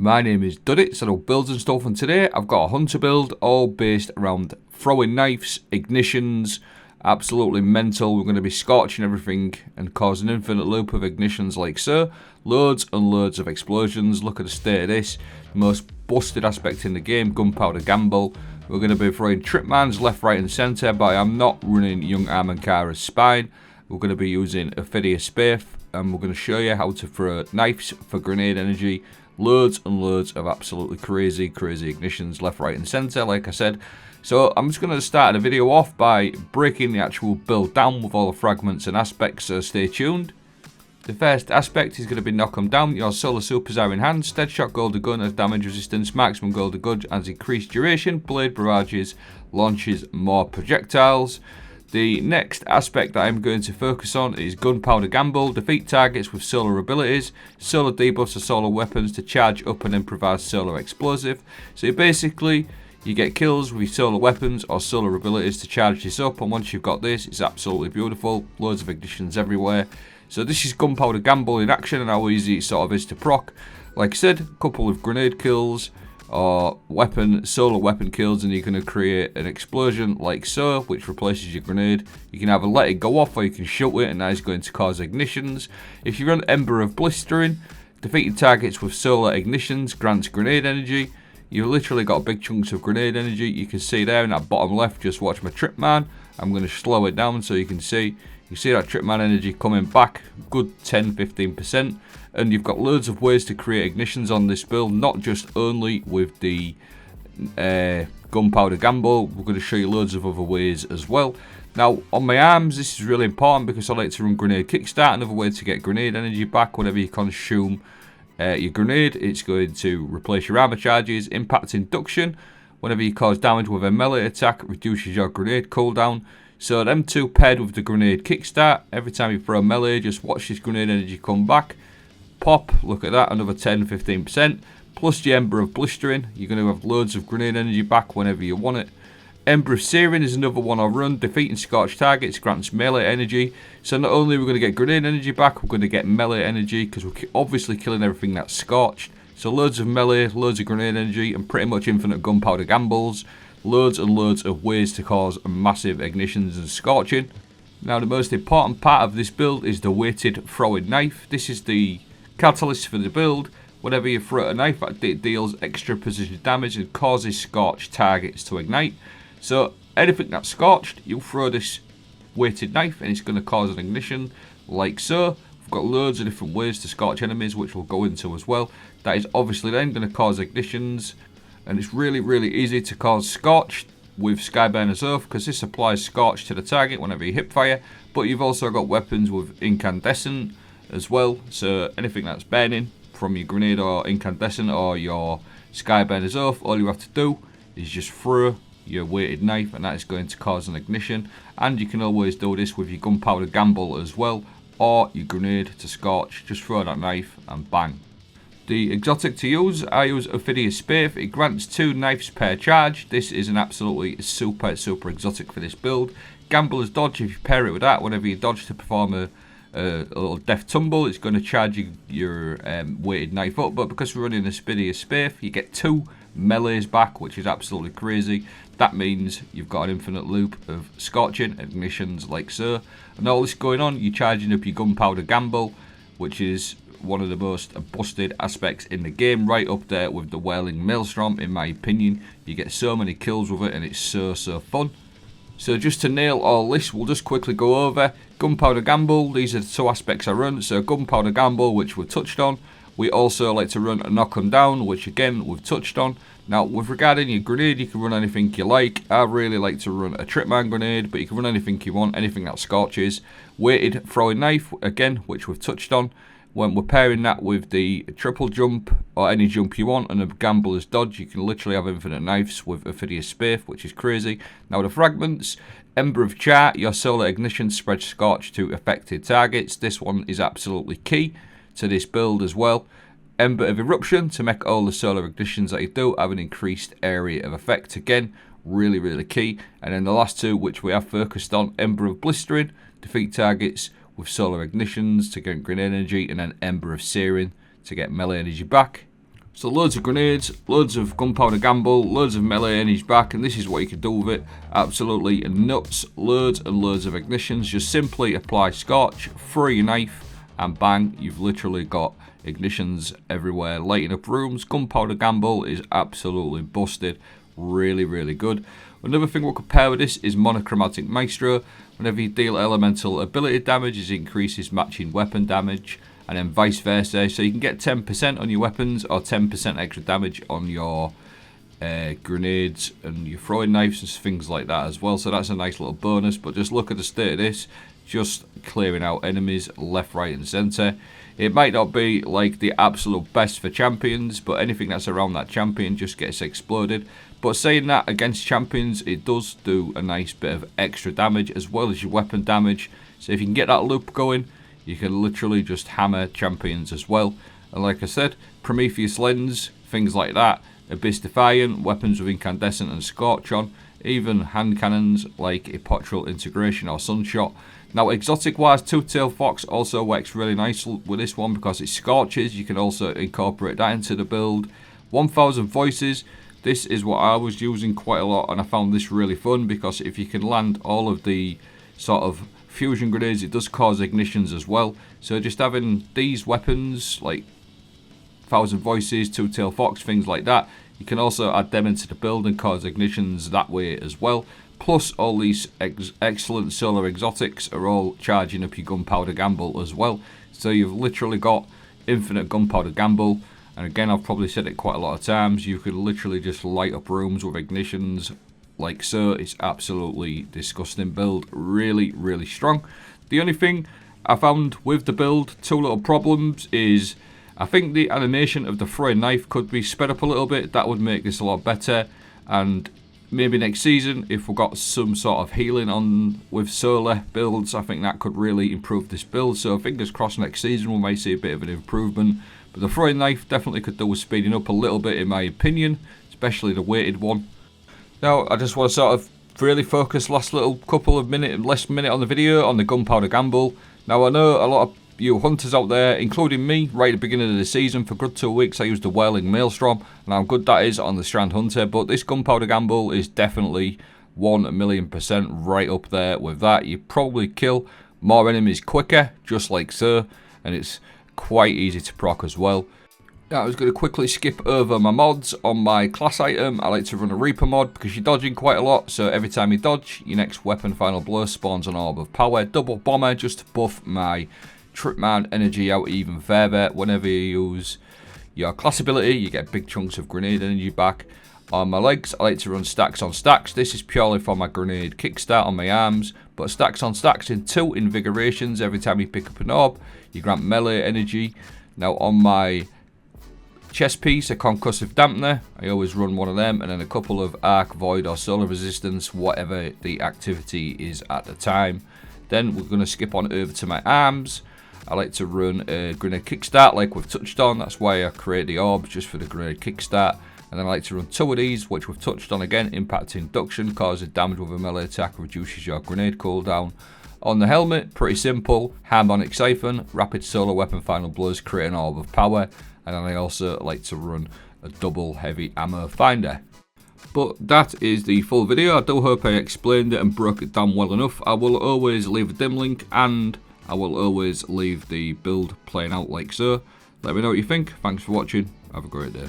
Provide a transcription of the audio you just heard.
My name is Duddits, I do builds and stuff, and today I've got a hunter build all based around throwing knives, ignitions, absolutely mental. We're going to be scorching everything and cause an infinite loop of ignitions like so. Loads and loads of explosions. Look at the state of this. The most busted aspect in the game, Gunpowder Gamble. We're going to be throwing trip mines left, right and centre, but I'm not running Young Armenkara's spine. We're going to be using Ophidius Spaith, and we're going to show you how to throw knives for grenade energy. Loads and loads of absolutely crazy ignitions left, right and centre, like I said. So I'm just going to start the video off by breaking the actual build down with all the fragments and aspects, so stay tuned. The first aspect is going to be knock 'em down. Your solar supers are enhanced. Deadshot golden gun has damage resistance. Marksman golden gun has increased duration. Blade barrages launches more projectiles. The next aspect that I'm going to focus on is Gunpowder Gamble. Defeat targets with solar abilities. Solar debuffs are solar weapons to charge up and improvise solar explosive. So basically, you get kills with solar weapons or solar abilities to charge this up. And once you've got this, it's absolutely beautiful. Loads of ignitions everywhere. So this is Gunpowder Gamble in action and how easy it sort of is to proc. Like I said, a couple of grenade kills or solar weapon kills, and you're going to create an explosion like so, which replaces your grenade. You can either let it go off or you can shoot it, and that is going to cause ignitions. If you run Ember of Blistering, defeating targets with solar ignitions grants grenade energy. You've literally got big chunks of grenade energy. You can see there in that bottom left, just watch my trip man. I'm going to slow it down so you can see. You see that trip man energy coming back, good 10-15%. And you've got loads of ways to create ignitions on this build, not just only with the Gunpowder Gamble. We're going to show you loads of other ways as well. Now, on my arms, this is really important because I like to run grenade kickstart. Another way to get grenade energy back whenever you consume your grenade. It's going to replace your armor charges. Impact induction. Whenever you cause damage with a melee attack, reduces your grenade cooldown. So them two paired with the grenade kickstart. Every time you throw a melee, just watch this grenade energy come back. Pop, look at that, another 10-15%. Plus the Ember of Blistering. You're going to have loads of grenade energy back whenever you want it. Ember of Searing is another one I'll run. Defeating scorched targets grants melee energy. So not only are we going to get grenade energy back, we're going to get melee energy because we're obviously killing everything that's scorched. So loads of melee, loads of grenade energy, and pretty much infinite Gunpowder Gambles. Loads and loads of ways to cause massive ignitions and scorching. Now the most important part of this build is the weighted throwing knife. This is the catalyst for the build. Whenever you throw a knife, it deals extra precision damage and causes scorched targets to ignite. So anything that's scorched, you'll throw this weighted knife and it's going to cause an ignition like so. We've got loads of different ways to scorch enemies, which we'll go into as well. That is obviously then going to cause ignitions, and it's really easy to cause scorched with Skyburners Oath because this applies scorch to the target whenever you hip fire. But you've also got weapons with incandescent as well, so anything that's burning from your grenade or incandescent or your Skyburners Oath, all you have to do is just throw your weighted knife and that is going to cause an ignition. And you can always do this with your Gunpowder Gamble as well, or your grenade to scorch. Just throw that knife and bang. The exotic to use, I use Ophidius Spaith. It grants 2 knives per charge. This is an absolutely super exotic for this build. Gambler's Dodge, if you pair it with that, whenever you dodge to perform a little death tumble, it's going to charge your weighted knife up. But because we're running a Ophidius Spaith, you get 2 melees back, which is absolutely crazy. That means you've got an infinite loop of scorching ignitions like so. And all this going on, you're charging up your Gunpowder Gamble, which is one of the most busted aspects in the game, right up there with the Whirling Maelstrom in my opinion. You get so many kills with it and it's so fun. So just to nail all this, we'll just quickly go over Gunpowder Gamble. These are the 2 aspects I run. So Gunpowder Gamble, which we've touched on. We also like to run a knock 'em down, which again we've touched on. Now with regarding your grenade, you can run anything you like. I really like to run a tripman grenade, but you can run anything you want, anything that scorches. Weighted throwing knife, again, which we've touched on. When we're pairing that with the triple jump or any jump you want and a gambler's dodge, you can literally have infinite knives with Ophidius Spaith, which is crazy. Now the fragments, Ember of Char, your solar ignition spreads scorch to affected targets. This one is absolutely key to this build as well. Ember of Eruption, to make all the solar ignitions that you do have an increased area of effect. Again, really key. And then the last 2, which we have focused on, Ember of Blistering, defeat targets with solar ignitions to get grenade energy, and then Ember of Searing to get melee energy back. So loads of grenades, loads of Gunpowder Gamble, loads of melee in his back, and this is what you can do with it. Absolutely nuts. Loads and loads of ignitions. Just simply apply Scorch, throw your knife, and bang, you've literally got ignitions everywhere, lighting up rooms. Gunpowder Gamble is absolutely busted. Really, really good. Another thing we'll compare with this is Monochromatic Maestro. Whenever you deal elemental ability damage, it increases matching weapon damage, and then vice versa. So you can get 10% on your weapons or 10% extra damage on your grenades and your throwing knives and things like that as well. So that's a nice little bonus. But just look at the state of this, just clearing out enemies left, right and centre. It might not be like the absolute best for champions, but anything that's around that champion just gets exploded. But saying that, against champions, it does do a nice bit of extra damage as well as your weapon damage. So if you can get that loop going, you can literally just hammer champions as well. And like I said, Prometheus Lens, things like that, Abyss Defiant, weapons with incandescent and scorch on, even hand cannons like Epochal Integration or Sunshot. Now exotic wise, Two-Tailed Fox also works really nice with this one because it scorches. You can also incorporate that into the build. 1000 Voices, this is what I was using quite a lot, and I found this really fun because if you can land all of the sort of fusion grenades, it does cause ignitions as well. So just having these weapons like 1000 Voices, Two-Tailed Fox, things like that, you can also add them into the build and cause ignitions that way as well. Plus all these excellent solar exotics are all charging up your Gunpowder Gamble as well. So you've literally got infinite Gunpowder Gamble. And again, I've probably said it quite a lot of times, you could literally just light up rooms with ignitions like so. It's absolutely disgusting build. Really, really strong. The only thing I found with the build, two little problems, is I think the animation of the throwing knife could be sped up a little bit. That would make this a lot better. And maybe next season, if we've got some sort of healing on with solar builds, I think that could really improve this build. So fingers crossed next season we might see a bit of an improvement. But the throwing knife definitely could do with speeding up a little bit in my opinion, especially the weighted one. Now I just want to sort of really focus last little couple of last minute on the video on the Gunpowder Gamble. Now I know a lot of you hunters out there, including me, right at the beginning of the season, for good 2 weeks I used the Whirling Maelstrom, and how good that is on the Strand Hunter, but this Gunpowder Gamble is definitely 1,000,000% right up there with that. You probably kill more enemies quicker, just like so, and it's quite easy to proc as well. Now I was going to quickly skip over my mods. On my class item, I like to run a Reaper mod because you're dodging quite a lot, so every time you dodge, your next weapon final blow spawns an orb of power. Double bomber just to buff my trip man energy out even further. Whenever you use your class ability, you get big chunks of grenade energy back. On my legs, I like to run stacks on stacks. This is purely for my grenade kickstart. On my arms, but stacks on stacks in 2 invigorations. Every time you pick up an orb, you grant melee energy. Now on my chest piece, a concussive dampener, I always run one of them, and then a couple of arc, void or solar resistance, whatever the activity is at the time. Then we're going to skip on over to my arms. I like to run a grenade kickstart like we've touched on. That's why I create the orbs, just for the grenade kickstart. And then I like to run 2 of these, which we've touched on again. Impact induction, causes damage with a melee attack, reduces your grenade cooldown. On the helmet, pretty simple. Harmonic siphon, rapid solar weapon final blows, create an orb of power. And then I also like to run a double heavy ammo finder. But that is the full video. I do hope I explained it and broke it down well enough. I will always leave a dim link, and I will always leave the build playing out like so. Let me know what you think. Thanks for watching. Have a great day.